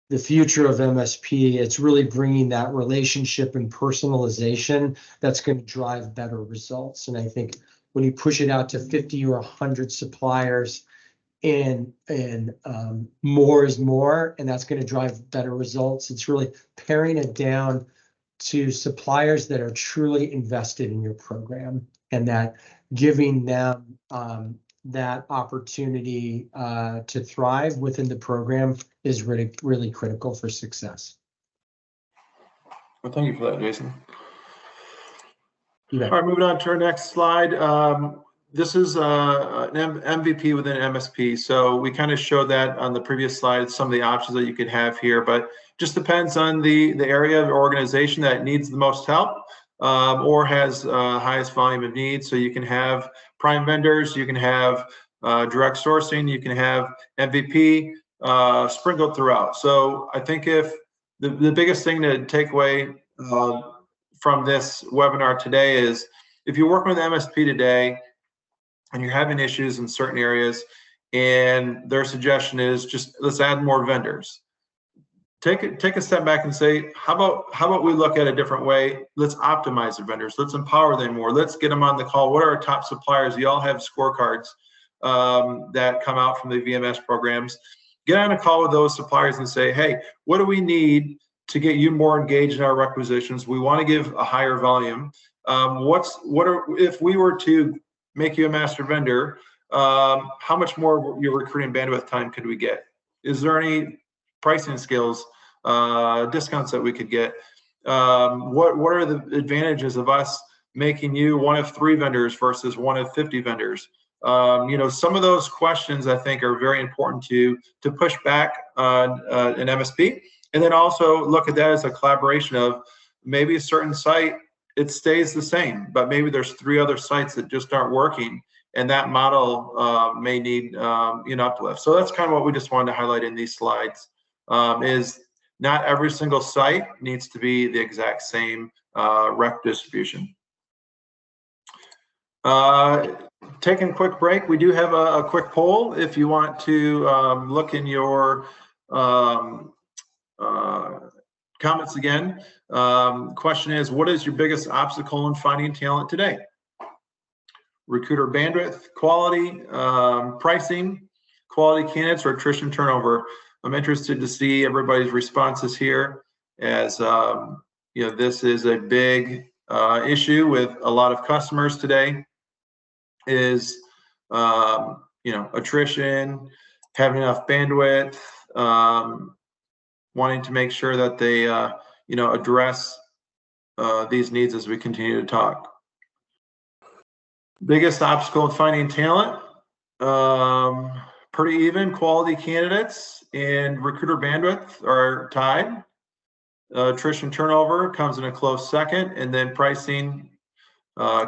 the future of MSP, it's really bringing that relationship and personalization that's going to drive better results. And I think when you push it out to 50 or 100 suppliers, and more is more, and that's going to drive better results. It's really paring it down to suppliers that are truly invested in your program, and that giving them that opportunity to thrive within the program is really, really critical for success. Well, thank you for that, Jason. You bet. All right, moving on to our next slide. this is an MVP within MSP. So we kind of showed that on the previous slide, some of the options that you could have here, but just depends on the area of organization that needs the most help or has highest volume of needs. So you can have prime vendors, you can have direct sourcing, you can have MVP sprinkled throughout. So I think if the biggest thing to take away from this webinar today is if you're working with MSP today and you're having issues in certain areas and their suggestion is just let's add more vendors, take a step back and say, how about we look at a different way? Let's optimize the vendors. Let's empower them more. Let's get them on the call. What are our top suppliers? You all have scorecards that come out from the VMS programs. Get on a call with those suppliers and say, hey, what do we need to get you more engaged in our requisitions? We want to give a higher volume. If we were to make you a master vendor, how much more of your recruiting bandwidth time could we get? Is there any pricing skills, discounts that we could get? What are the advantages of us making you one of 3 vendors versus one of 50 vendors? Some of those questions I think are very important to push back on an MSP, and then also look at that as a collaboration of maybe a certain site, it stays the same, but maybe there's 3 other sites that just aren't working, and that model may need uplift. So that's kind of what we just wanted to highlight in these slides, is not every single site needs to be the exact same rep distribution. Taking a quick break, we do have a quick poll if you want to look in your comments again. Question is, what is your biggest obstacle in finding talent today? Recruiter bandwidth, quality, pricing, quality candidates, or attrition turnover? I'm interested to see everybody's responses here, as this is a big issue with a lot of customers today. Is attrition, having enough bandwidth, wanting to make sure that they address these needs as we continue to talk. Biggest obstacle in finding talent, pretty even. Quality candidates and recruiter bandwidth are tied. Attrition turnover comes in a close second, and then pricing,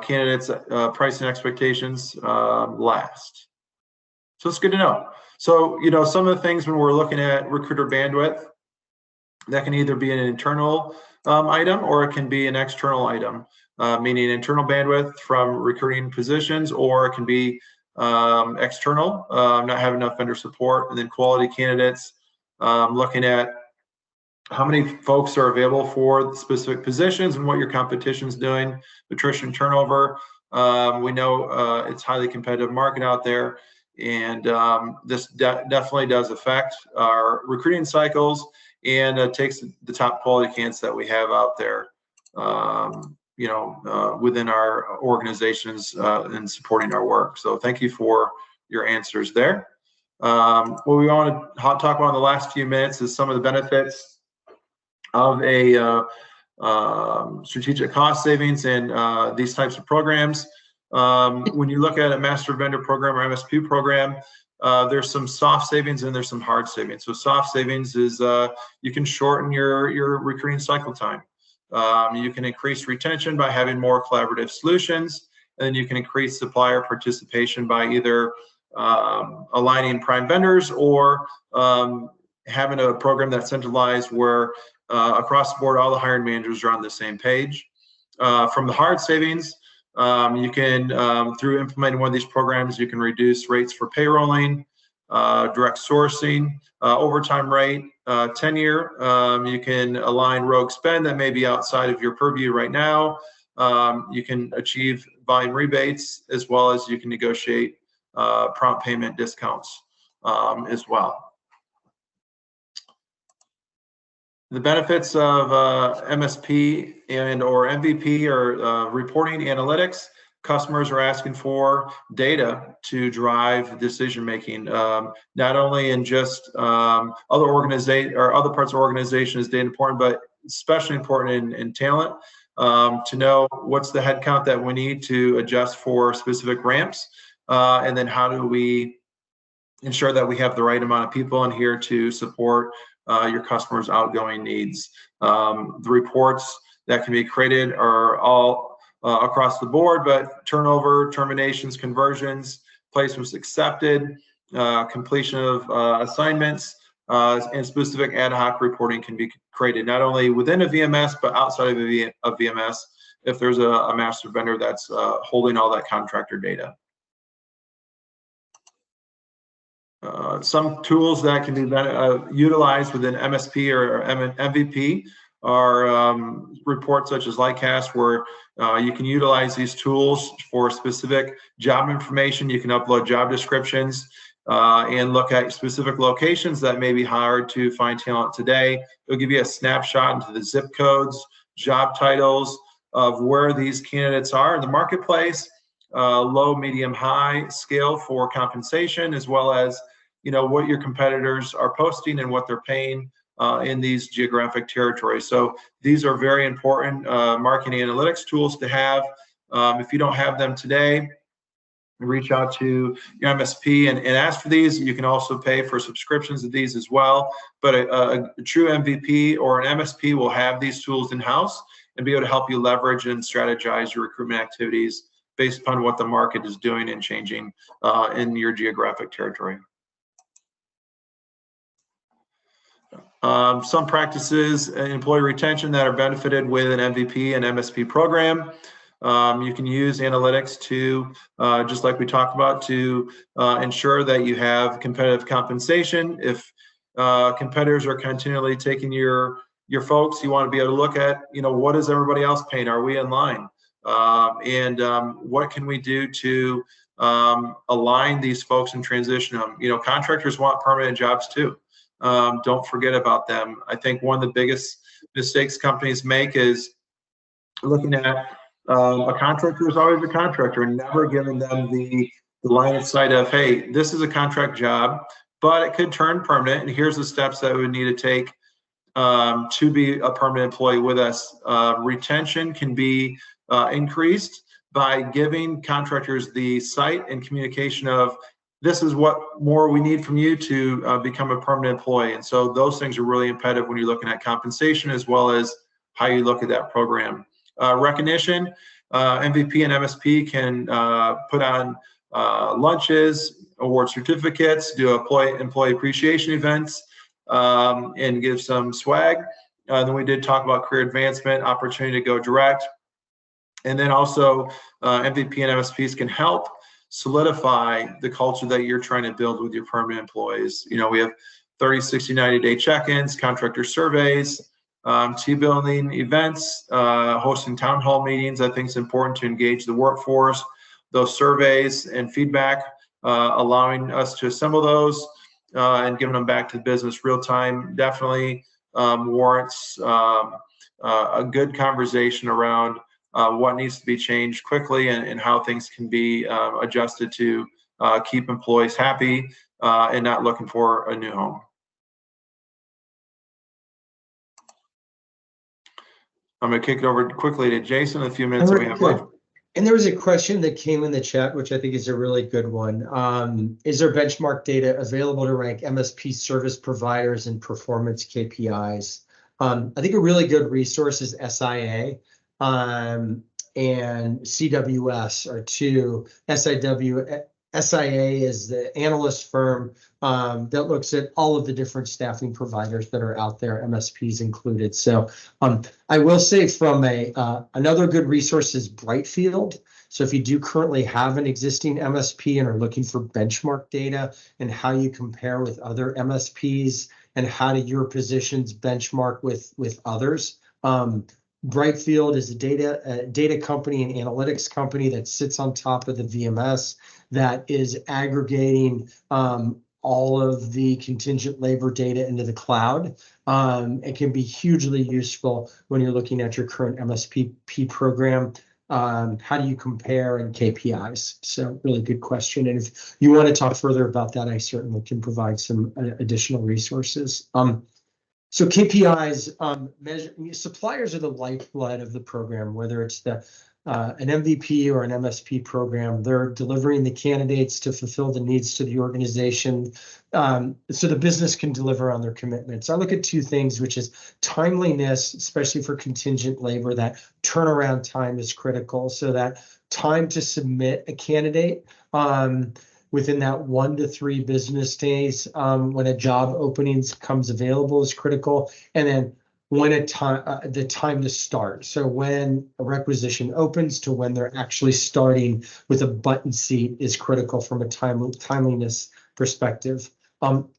candidates, pricing expectations last. So it's good to know. So, some of the things when we're looking at recruiter bandwidth, that can either be an internal item or it can be an external item, meaning internal bandwidth from recruiting positions, or it can be external, not having enough vendor support. And then quality candidates, looking at how many folks are available for specific positions and what your competition's doing. Attrition turnover, we know it's highly competitive market out there, and this definitely does affect our recruiting cycles, and takes the top quality candidates that we have out there, within our organizations and supporting our work. So thank you for your answers there. What we want to talk about in the last few minutes is some of the benefits of a strategic cost savings and these types of programs. When you look at a master vendor program or MSP program, there's some soft savings and there's some hard savings. So soft savings is you can shorten your recruiting cycle time. You can increase retention by having more collaborative solutions, and then you can increase supplier participation by either aligning prime vendors or having a program that's centralized where across the board, all the hiring managers are on the same page. From the hard savings, you can, through implementing one of these programs, you can reduce rates for payrolling, direct sourcing, overtime rate, tenure. You can align rogue spend that may be outside of your purview right now. You can achieve volume rebates, as well as you can negotiate prompt payment discounts as well. The benefits of MSP and or MVP are reporting analytics. Customers are asking for data to drive decision making, not only in just other parts of organization is data important, but especially important in talent. to know what's the headcount that we need to adjust for specific ramps, and then how do we ensure that we have the right amount of people in here to support your customers' outgoing needs. The reports that can be created are all across the board, but turnover, terminations, conversions, placements accepted, completion of assignments, and specific ad hoc reporting can be created not only within a VMS, but outside of a VMS if there's a master vendor that's holding all that contractor data. Some tools that can be utilized within MSP or MVP are reports such as Lightcast, where you can utilize these tools for specific job information. You can upload job descriptions and look at specific locations that may be hard to find talent today. It'll give you a snapshot into the zip codes, job titles of where these candidates are in the marketplace, low, medium, high scale for compensation, as well as what your competitors are posting and what they're paying in these geographic territories. So these are very important marketing analytics tools to have. If you don't have them today, reach out to your MSP and ask for these. You can also pay for subscriptions of these as well. But a true MVP or an MSP will have these tools in-house and be able to help you leverage and strategize your recruitment activities based upon what the market is doing and changing in your geographic territory. Some practices in employee retention that are benefited with an MVP and MSP program. You can use analytics to, just like we talked about, to ensure that you have competitive compensation. If competitors are continually taking your folks, you want to be able to look at, what is everybody else paying? Are we in line? And what can we do to align these folks and transition them? Contractors want permanent jobs too. Don't forget about them. I think one of the biggest mistakes companies make is looking at a contractor is always a contractor and never giving them the line of sight of, hey, this is a contract job, but it could turn permanent, and here's the steps that we would need to take to be a permanent employee with us. Retention can be increased by giving contractors the sight and communication of, this is what more we need from you to become a permanent employee. And so those things are really imperative when you're looking at compensation, as well as how you look at that program. Recognition, MVP and MSP can put on lunches, award certificates, do employee appreciation events, and give some swag. Then we did talk about career advancement, opportunity to go direct. And then also MVP and MSPs can help solidify the culture that you're trying to build with your permanent employees. We have 30, 60, 90-day check-ins, contractor surveys, team building events, hosting town hall meetings. I think it's important to engage the workforce. Those surveys and feedback, allowing us to assemble those and giving them back to the business real time, definitely warrants a good conversation around what needs to be changed quickly and how things can be adjusted to keep employees happy and not looking for a new home. I'm going to kick it over quickly to Jason in a few minutes that we have left. And there was a question that came in the chat, which I think is a really good one. Is there benchmark data available to rank MSP service providers and performance KPIs? I think a really good resource is SIA. And CWS are two. SIA is the analyst firm that looks at all of the different staffing providers that are out there, MSPs included. So I will say from another good resource is Brightfield. So if you do currently have an existing MSP and are looking for benchmark data and how you compare with other MSPs and how do your positions benchmark with others, Brightfield is a data company and analytics company that sits on top of the VMS that is aggregating all of the contingent labor data into the cloud. It can be hugely useful when you're looking at your current MSP program. How do you compare in KPIs? So really good question. And if you want to talk further about that, I certainly can provide some additional resources. So KPIs, suppliers are the lifeblood of the program, whether it's an MVP or an MSP program. They're delivering the candidates to fulfill the needs to the organization, so the business can deliver on their commitments. I look at two things, which is timeliness, especially for contingent labor. That turnaround time is critical, so that time to submit a candidate within that 1 to 3 business days when a job openings comes available is critical. And then when the time to start. So when a requisition opens to when they're actually starting with a button seat is critical from a timeliness perspective.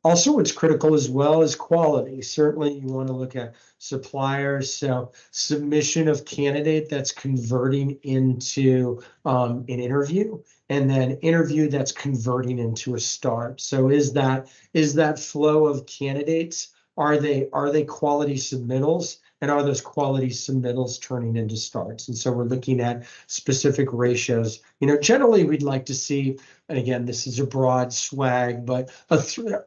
Also, what's critical as well is quality. Certainly, you want to look at suppliers. So submission of candidate that's converting into an interview, and then interview that's converting into a start. So is that flow of candidates? Are they quality submittals, and are those quality submittals turning into starts? And so we're looking at specific ratios. Generally we'd like to see, and again, this is a broad swag, but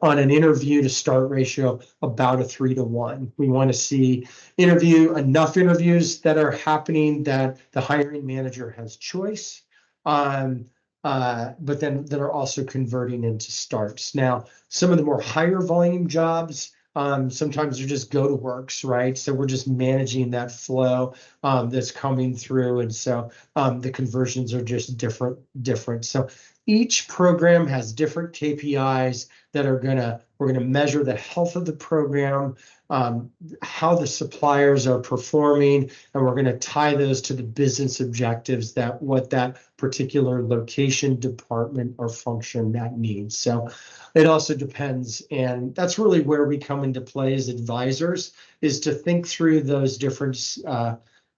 on an interview to start ratio about a 3 to 1. We want to see enough interviews that are happening that the hiring manager has choice. But then that are also converting into starts. Now, some of the more higher volume jobs, sometimes they're just go to works, right? So we're just managing that flow that's coming through. And so the conversions are just different. So each program has different KPIs that we're gonna measure the health of the program, how the suppliers are performing, and we're gonna tie those to the business objectives what that particular location, department, or function that needs. So it also depends, and that's really where we come into play as advisors, is to think through those different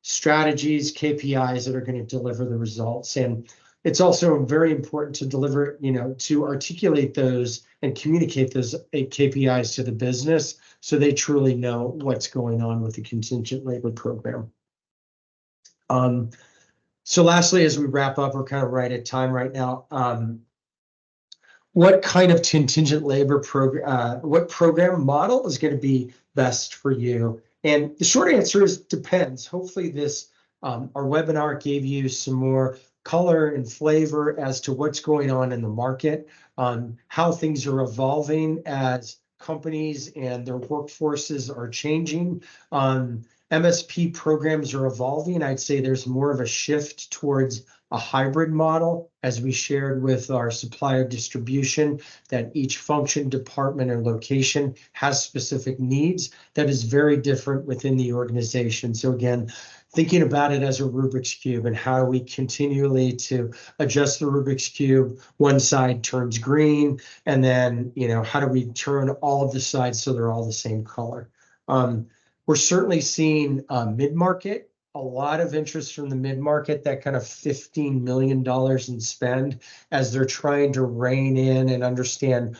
strategies, KPIs that are going to deliver the results. And it's also very important to deliver, to articulate those and communicate those KPIs to the business so they truly know what's going on with the contingent labor program. So lastly, as we wrap up, we're kind of right at time right now. What kind of contingent labor program, what program model is going to be best for you? And the short answer is depends. Hopefully our webinar gave you some more color and flavor as to what's going on in the market, how things are evolving as companies and their workforces are changing. MSP programs are evolving. I'd say there's more of a shift towards a hybrid model, as we shared with our supplier distribution, that each function, department, or location has specific needs that is very different within the organization. So again, thinking about it as a Rubik's Cube and how we continually to adjust the Rubik's Cube, one side turns green, and then, how do we turn all of the sides so they're all the same color? We're certainly seeing mid-market, a lot of interest from the mid-market, that kind of $15 million in spend as they're trying to rein in and understand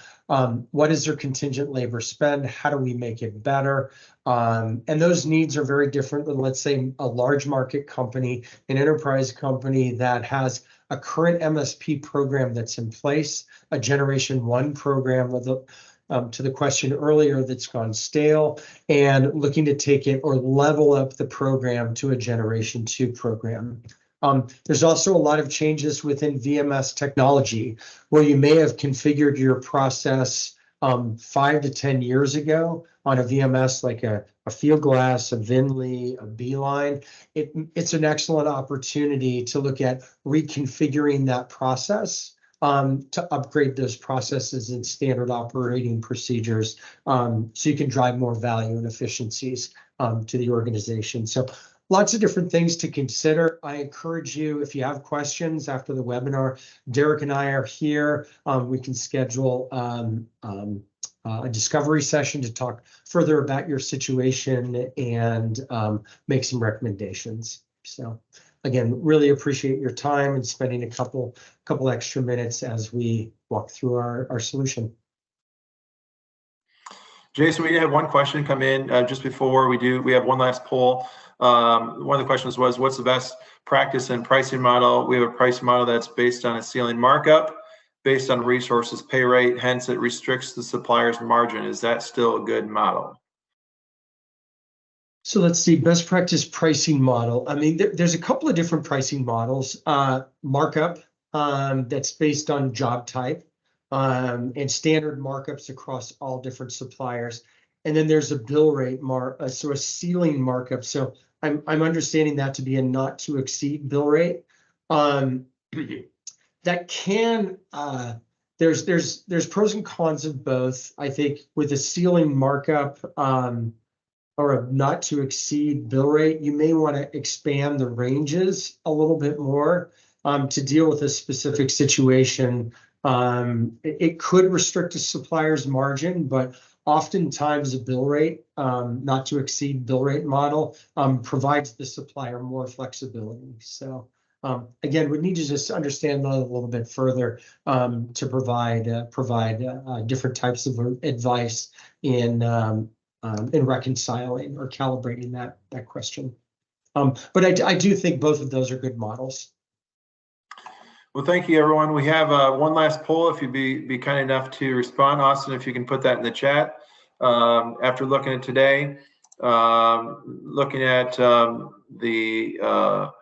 what is their contingent labor spend, how do we make it better? And those needs are very different than, let's say, a large market company, an enterprise company that has a current MSP program that's in place, a Generation 1 program with to the question earlier that's gone stale, and looking to take it or level up the program to a Generation 2 program. There's also a lot of changes within VMS technology, where you may have configured your process 5 to 10 years ago on a VMS like a Fieldglass, a Vinly, a Beeline. It's an excellent opportunity to look at reconfiguring that process to upgrade those processes and standard operating procedures so you can drive more value and efficiencies to the organization. So lots of different things to consider. I encourage you, if you have questions after the webinar, Derek and I are here. We can schedule a discovery session to talk further about your situation and make some recommendations. So again, really appreciate your time and spending a couple extra minutes as we walk through our solution. Jason, we had one question come in just before we have one last poll. One of the questions was, what's the best practice and pricing model? We have a pricing model that's based on a ceiling markup, based on resources pay rate, hence it restricts the supplier's margin. Is that still a good model? So let's see, best practice pricing model. I mean, there's a couple of different pricing models. Markup, that's based on job type, and standard markups across all different suppliers. And then there's a bill rate so a ceiling markup. So I'm understanding that to be a not to exceed bill rate. That can there's pros and cons of both. I think with a ceiling markup, or a not to exceed bill rate, you may want to expand the ranges a little bit more to deal with a specific situation. It could restrict a supplier's margin, but oftentimes a bill rate, not to exceed bill rate model, provides the supplier more flexibility. So again, we need to just understand that a little bit further to provide different types of advice in reconciling or calibrating that question. But I do think both of those are good models. Well, thank you, everyone. We have one last poll. If you'd be kind enough to respond, Austin, if you can put that in the chat. After looking at today, looking at the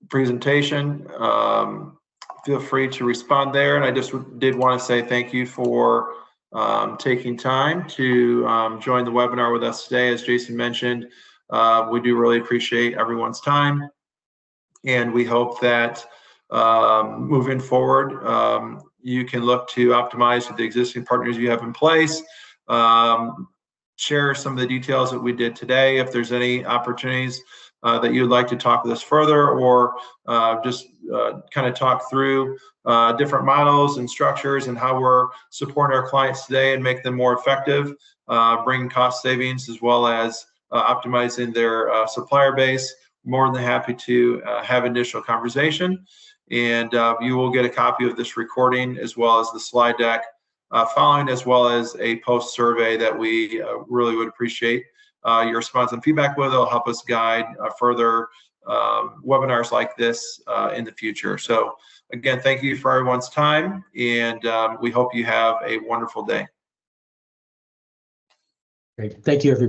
presentation, feel free to respond there. And I just did want to say thank you for taking time to join the webinar with us today. As Jason mentioned, we do really appreciate everyone's time, and we hope that moving forward, you can look to optimize with the existing partners you have in place. Share some of the details that we did today. If there's any opportunities that you'd like to talk with us further, or just kind of talk through different models and structures and how we're supporting our clients today and make them more effective, bringing cost savings as well as optimizing their supplier base, more than happy to have initial conversation. And you will get a copy of this recording as well as the slide deck following, as well as a post survey that we really would appreciate your response and feedback with. It'll help us guide further webinars like this in the future. So again, thank you for everyone's time, and we hope you have a wonderful day. Great. Thank you, everybody.